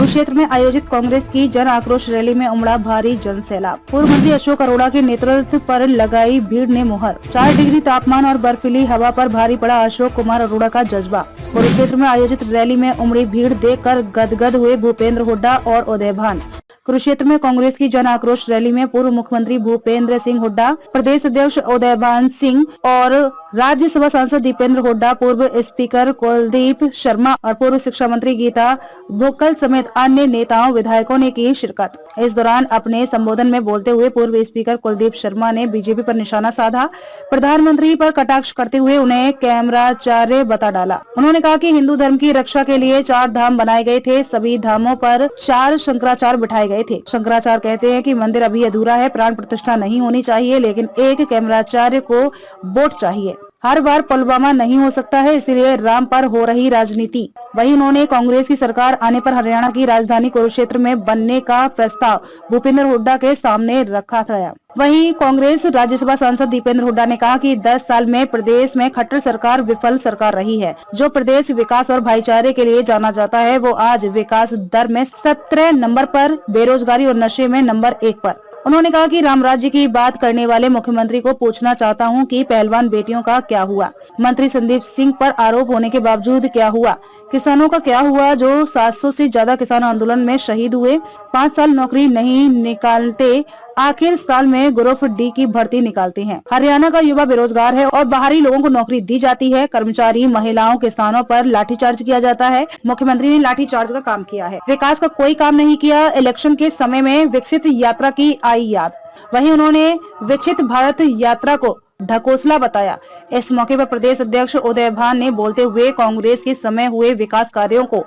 कुरुक्षेत्र में आयोजित कांग्रेस की जन आक्रोश रैली में उमड़ा भारी जन सैलाब। पूर्व मंत्री अशोक अरोड़ा के नेतृत्व पर लगाई भीड़ ने मुहर। 4 डिग्री तापमान और बर्फीली हवा पर भारी पड़ा अशोक कुमार अरोड़ा का जज्बा। कुरुक्षेत्र में आयोजित रैली में उमड़ी भीड़ देखकर गदगद हुए भूपेंद्र हुड्डा और उदयभान। कुरुक्षेत्र में कांग्रेस की जन आक्रोश रैली में पूर्व मुख्यमंत्री भूपेंद्र सिंह हुड्डा, प्रदेश अध्यक्ष उदयभान सिंह और राज्यसभा सांसद दीपेंद्र हुड्डा, पूर्व स्पीकर कुलदीप शर्मा और पूर्व शिक्षा मंत्री गीता भुक्कल समेत अन्य नेताओं विधायकों ने की शिरकत। इस दौरान अपने संबोधन में बोलते हुए पूर्व स्पीकर कुलदीप शर्मा ने बीजेपी पर निशाना साधा। प्रधानमंत्री पर कटाक्ष करते हुए उन्हें कैमराचार्य बता डाला। उन्होंने कहा कि हिंदू धर्म की रक्षा के लिए 4 धाम बनाए गए थे, सभी धामों पर 4 शंकराचार्य बिठाए गए थे। शंकराचार्य कहते हैं कि मंदिर अभी अधूरा है, प्राण प्रतिष्ठा नहीं होनी चाहिए, लेकिन एक कैमराचार्य को वोट चाहिए। हर बार पुलवामा नहीं हो सकता है, इसलिए राम पर हो रही राजनीति। वहीं उन्होंने कांग्रेस की सरकार आने पर हरियाणा की राजधानी कुरुक्षेत्र में बनने का प्रस्ताव भूपेंद्र हुड्डा के सामने रखा था। वहीं कांग्रेस राज्यसभा सांसद दीपेंद्र हुड्डा ने कहा कि 10 साल में प्रदेश में खट्टर सरकार विफल सरकार रही है। जो प्रदेश विकास और भाईचारे के लिए जाना जाता है, वो आज विकास दर में 17 नंबर पर, बेरोजगारी और नशे में नंबर 1 पर। उन्होंने कहा कि राम राज्य की बात करने वाले मुख्यमंत्री को पूछना चाहता हूं कि पहलवान बेटियों का क्या हुआ, मंत्री संदीप सिंह पर आरोप होने के बावजूद क्या हुआ, किसानों का क्या हुआ जो 700 से ज्यादा किसान आंदोलन में शहीद हुए, 5 साल नौकरी नहीं निकालते, आखिर साल में ग्रुप डी की भर्ती निकालते हैं। हरियाणा का युवा बेरोजगार है और बाहरी लोगों को नौकरी दी जाती है। कर्मचारी, महिलाओं, किसानों पर लाठीचार्ज किया जाता है। मुख्यमंत्री ने लाठीचार्ज का काम किया है, विकास का कोई काम नहीं किया। इलेक्शन के समय में विकसित यात्रा की आई याद। वहीं उन्होंने विकसित भारत यात्रा को ढकोसला बताया। इस मौके पर प्रदेश अध्यक्ष उदयभान ने बोलते हुए कांग्रेस के समय हुए विकास कार्यों को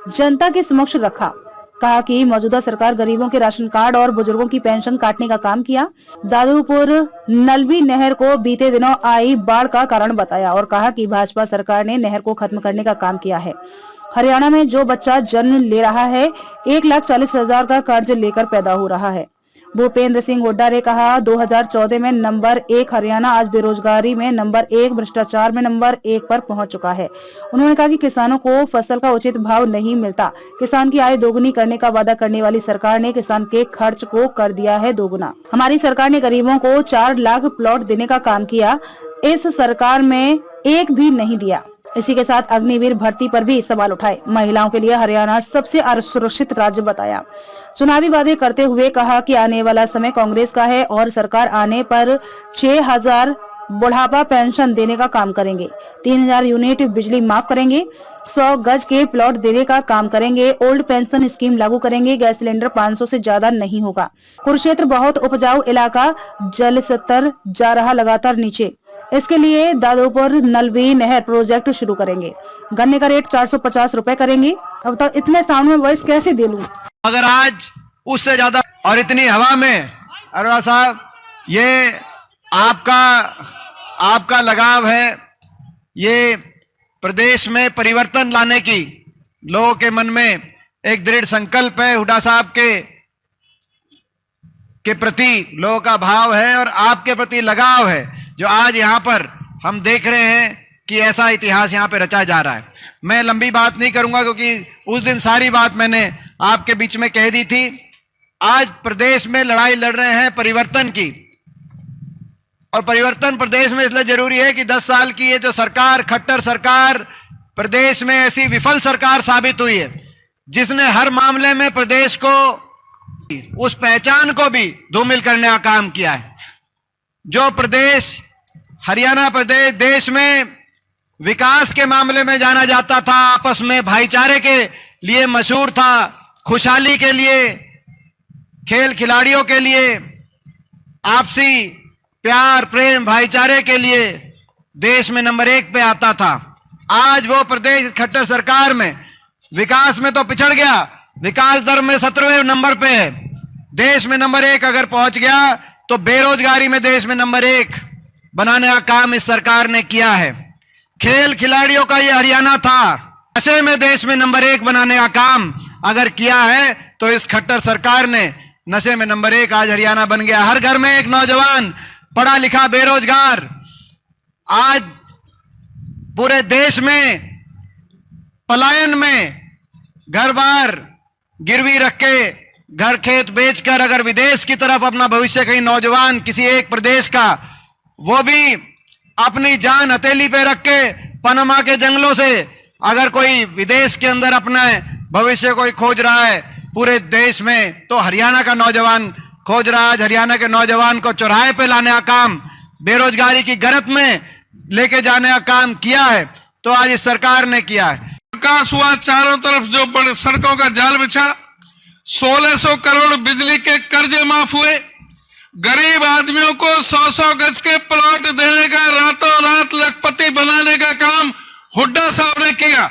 जनता के समक्ष रखा। कहा कि मौजूदा सरकार गरीबों के राशन कार्ड और बुजुर्गों की पेंशन काटने का काम किया। दादूपुर नलवी नहर को बीते दिनों आई बाढ़ का कारण बताया और कहा कि भाजपा सरकार ने नहर को खत्म करने का काम किया है। हरियाणा में जो बच्चा जन्म ले रहा है 1,40,000 का कर्ज लेकर पैदा हो रहा है। भूपेंद्र सिंह हुड्डा ने कहा 2014 में नंबर 1 हरियाणा आज बेरोजगारी में नंबर 1, भ्रष्टाचार में नंबर 1 पर पहुंच चुका है। उन्होंने कहा कि किसानों को फसल का उचित भाव नहीं मिलता। किसान की आय दोगुनी करने का वादा करने वाली सरकार ने किसान के खर्च को कर दिया है दोगुना। हमारी सरकार ने गरीबों को 4 लाख प्लॉट देने का काम किया, इस सरकार में एक भी नहीं दिया। इसी के साथ अग्निवीर भर्ती पर भी सवाल उठाए। महिलाओं के लिए हरियाणा सबसे असुरक्षित राज्य बताया। चुनावी वादे करते हुए कहा कि आने वाला समय कांग्रेस का है और सरकार आने पर 6,000 बुढ़ापा पेंशन देने का काम करेंगे, 3,000 यूनिट बिजली माफ करेंगे, 100 गज के प्लॉट देने का काम करेंगे, ओल्ड पेंशन स्कीम लागू करेंगे, गैस सिलेंडर 500 से ज्यादा नहीं होगा। कुरुक्षेत्र बहुत उपजाऊ इलाका, जल स्तर जा रहा लगातार नीचे। इसके लिए दादोपुर नलवी नहर प्रोजेक्ट शुरू करेंगे। गन्ने का रेट 450 रुपए करेंगे। अब तो इतने साउंड में वॉइस कैसे दे लूं? अगर आज उससे ज्यादा और इतनी हवा में अरोड़ा साहब, ये आपका लगाव है, ये प्रदेश में परिवर्तन लाने की लोगों के मन में एक दृढ़ संकल्प है। हुड्डा साहब के प्रति लोगों का भाव है और आपके प्रति लगाव है, जो आज यहां पर हम देख रहे हैं कि ऐसा इतिहास यहां पे रचा जा रहा है। मैं लंबी बात नहीं करूंगा क्योंकि उस दिन सारी बात मैंने आपके बीच में कह दी थी। आज प्रदेश में लड़ाई लड़ रहे हैं परिवर्तन की, और परिवर्तन प्रदेश में इसलिए जरूरी है कि 10 साल की ये जो सरकार, खट्टर सरकार, प्रदेश में ऐसी विफल सरकार साबित हुई है जिसने हर मामले में प्रदेश को, उस पहचान को भी धूमिल करने का काम किया है। जो प्रदेश, हरियाणा प्रदेश देश में विकास के मामले में जाना जाता था, आपस में भाईचारे के लिए मशहूर था, खुशहाली के लिए, खेल खिलाड़ियों के लिए, आपसी प्यार प्रेम भाईचारे के लिए देश में नंबर 1 पे आता था। आज वो प्रदेश खट्टर सरकार में विकास में तो पिछड़ गया, विकास दर में 17वें नंबर पे है। देश में नंबर 1 अगर पहुंच गया तो बेरोजगारी में देश में नंबर 1 बनाने का काम इस सरकार ने किया है। खेल खिलाड़ियों का ये हरियाणा था, नशे में देश में नंबर 1 बनाने का काम अगर किया है तो इस खट्टर सरकार ने नशे में नंबर 1 आज हरियाणा बन गया। हर घर में एक नौजवान पढ़ा लिखा बेरोजगार। आज पूरे देश में पलायन में, घर बार गिरवी रख के घर खेत बेचकर अगर विदेश की तरफ अपना भविष्य कहीं नौजवान किसी एक प्रदेश का, वो भी अपनी जान हथेली पे रख के पनामा के जंगलों से अगर कोई विदेश के अंदर अपना भविष्य कोई खोज रहा है पूरे देश में, तो हरियाणा का नौजवान खोज रहा है। आज हरियाणा के नौजवान को चौराहे पे लाने का काम, बेरोजगारी की गर्त में लेके जाने का काम किया है, तो आज इस सरकार ने किया है। विकास हुआ, चारों तरफ जो बड़े सड़कों का जाल बिछा, 1600 करोड़ बिजली के कर्जे माफ हुए, गरीब आदमियों को 100-100 गज के प्लॉट देने का, रातों रात लखपति बनाने का काम हुड्डा साहब ने किया।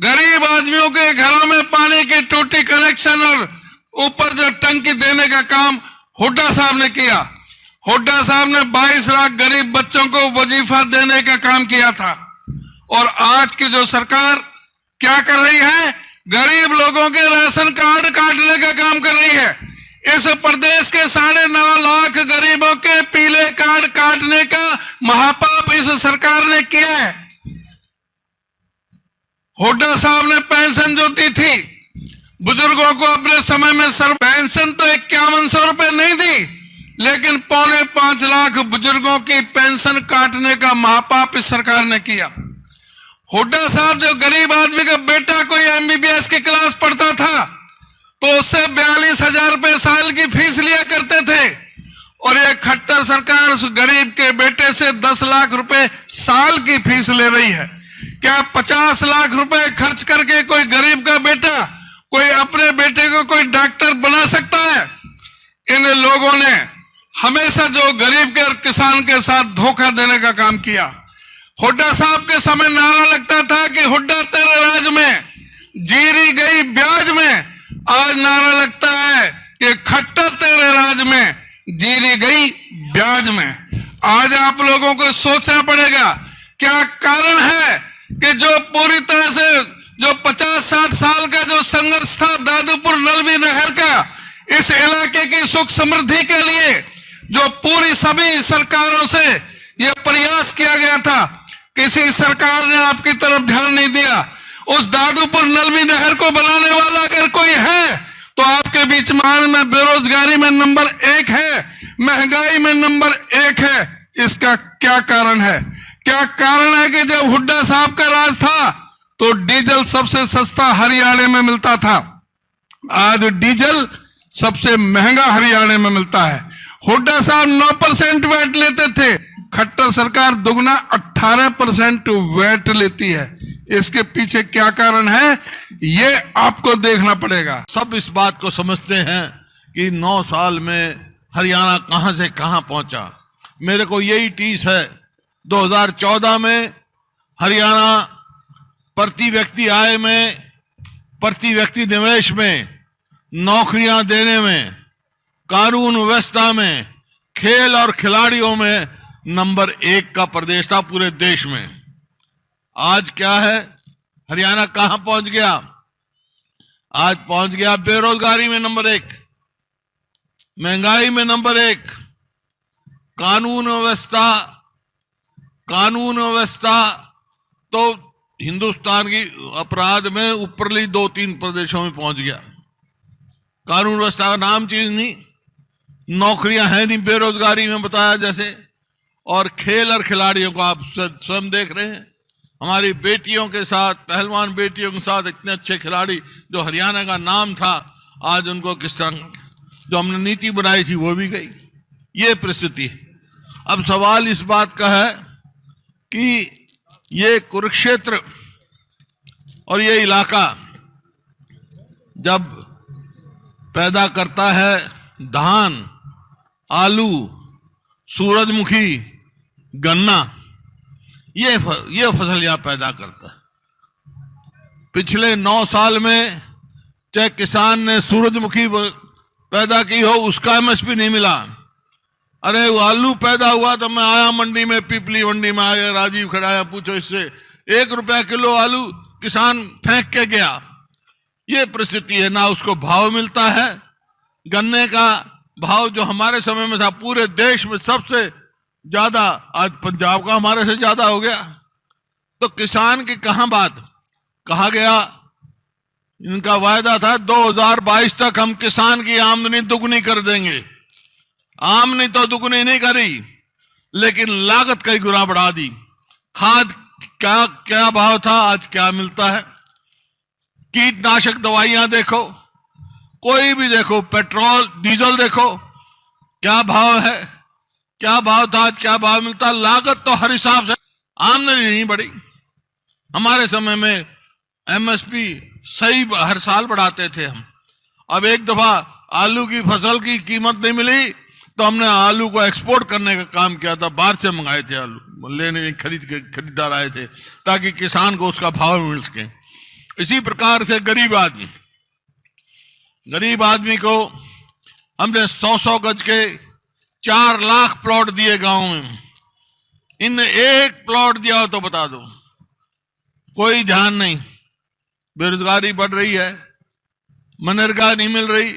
गरीब आदमियों के घरों में पानी की टूटी कनेक्शन और ऊपर जो टंकी देने का काम हुड्डा साहब ने किया। हुड्डा साहब ने 22 लाख गरीब बच्चों को वजीफा देने का काम किया था। और आज की जो सरकार क्या कर रही है, गरीब लोगों के राशन कार्ड काटने का काम कर रही है। इस प्रदेश के 9.5 लाख गरीबों के पीले कार्ड काटने का महापाप इस सरकार ने किया है। हुड्डा साहब ने पेंशन जो दी थी बुजुर्गों को अपने समय में, सर पेंशन तो 5100 रुपए नहीं दी, लेकिन 4.25 लाख बुजुर्गों की पेंशन काटने का महापाप इस सरकार ने किया। हुड्डा साहब जो गरीब आदमी का बेटा कोई MBBS की क्लास पढ़ता था तो उससे 42,000 रुपए साल की फीस लिया करते थे, और ये खट्टर सरकार उस गरीब के बेटे से 10 लाख रुपए साल की फीस ले रही है। क्या 50 लाख रुपए खर्च करके कोई गरीब का बेटा, कोई अपने बेटे को कोई डॉक्टर बना सकता है? इन लोगों ने हमेशा जो गरीब के और किसान के साथ धोखा देने का काम किया। हुड्डा साहब के समय नारा लगता था कि हुड्डा तेरे राज में, जीरी गई ब्याज में। आज नारा लगता है कि खट्टर तेरे राज में, जीरी गई ब्याज में। आज आप लोगों को सोचना पड़ेगा क्या कारण है कि जो पूरी तरह से जो 50-60 साल का जो संघर्ष था दादूपुर नलवी नहर का, इस इलाके की सुख समृद्धि के लिए जो पूरी सभी सरकारों से यह प्रयास किया गया था, किसी सरकार ने आपकी तरफ ध्यान नहीं दिया। उस दादूपुर नलवी नहर को बनाने वाला अगर कोई है तो आपके बीच में बेरोजगारी में नंबर 1 है, महंगाई में नंबर 1 है। इसका क्या कारण है? क्या कारण है कि जब हुड्डा साहब का राज था तो डीजल सबसे सस्ता हरियाणा में मिलता था, आज डीजल सबसे महंगा हरियाणा में मिलता है। हुड्डा साहब 9% वैट लेते थे, खट्टर सरकार दुगना 18% वैट लेती है। इसके पीछे क्या कारण है, ये आपको देखना पड़ेगा। सब इस बात को समझते हैं कि 9 साल में हरियाणा कहां से कहां पहुंचा। मेरे को यही टीस है, 2014 में हरियाणा प्रति व्यक्ति आय में, प्रति व्यक्ति निवेश में, नौकरियां देने में, कानून व्यवस्था में, खेल और खिलाड़ियों में नंबर 1 का प्रदेश था पूरे देश में। आज क्या है, हरियाणा कहां पहुंच गया? आज पहुंच गया बेरोजगारी में नंबर 1, महंगाई में नंबर 1, कानून व्यवस्था तो हिंदुस्तान की अपराध में ऊपरली 2-3 प्रदेशों में पहुंच गया। कानून व्यवस्था का नाम चीज नहीं, नौकरियां हैं नहीं, बेरोजगारी में बताया जैसे। और खेल और खिलाड़ियों को आप स्वयं देख रहे हैं, हमारी बेटियों के साथ, पहलवान बेटियों के साथ इतने अच्छे खिलाड़ी जो हरियाणा का नाम था, आज उनको किस तरह जो हमने नीति बनाई थी वो भी गई। ये परिस्थिति है। अब सवाल इस बात का है कि ये कुरुक्षेत्र और ये इलाका जब पैदा करता है धान, आलू, सूरजमुखी, गन्ना, ये फसल यहां पैदा करता है। पिछले 9 साल में चाहे किसान ने सूरजमुखी पैदा की हो, उसका MSP नहीं मिला। अरे वो आलू पैदा हुआ तो मैं आया मंडी में, पीपली मंडी में आया, राजीव खड़ा, पूछो इससे, 1 रुपया किलो आलू किसान फेंक के गया। ये परिस्थिति है, ना उसको भाव मिलता है। गन्ने का भाव जो हमारे समय में था पूरे देश में सबसे ज्यादा, आज पंजाब का हमारे से ज्यादा हो गया। तो किसान की कहां बात? कहा गया इनका वायदा था 2022 तक हम किसान की आमदनी दुगनी कर देंगे। आमदनी तो दुगनी नहीं करी, लेकिन लागत कई गुना बढ़ा दी। खाद क्या क्या भाव था, आज क्या मिलता है। कीटनाशक दवाइयां देखो, कोई भी देखो, पेट्रोल डीजल देखो, क्या भाव है, क्या भाव था, आज क्या भाव मिलता। लागत तो हर हिसाब से, आमदनी नहीं बढ़ी। हमारे समय में एमएसपी सही हर साल बढ़ाते थे हम। अब एक दफा आलू की फसल की कीमत नहीं मिली तो हमने आलू को एक्सपोर्ट करने का काम किया था। बाहर से मंगाए थे आलू, लेने खरीदार आए थे ताकि किसान को उसका भाव मिल सके। इसी प्रकार से गरीब आदमी को हमने 100-100 गज के 4 लाख प्लॉट दिए गांव में। इन एक प्लॉट दिया हो तो बता दो, कोई ध्यान नहीं। बेरोजगारी बढ़ रही है, मनरेगा नहीं मिल रही,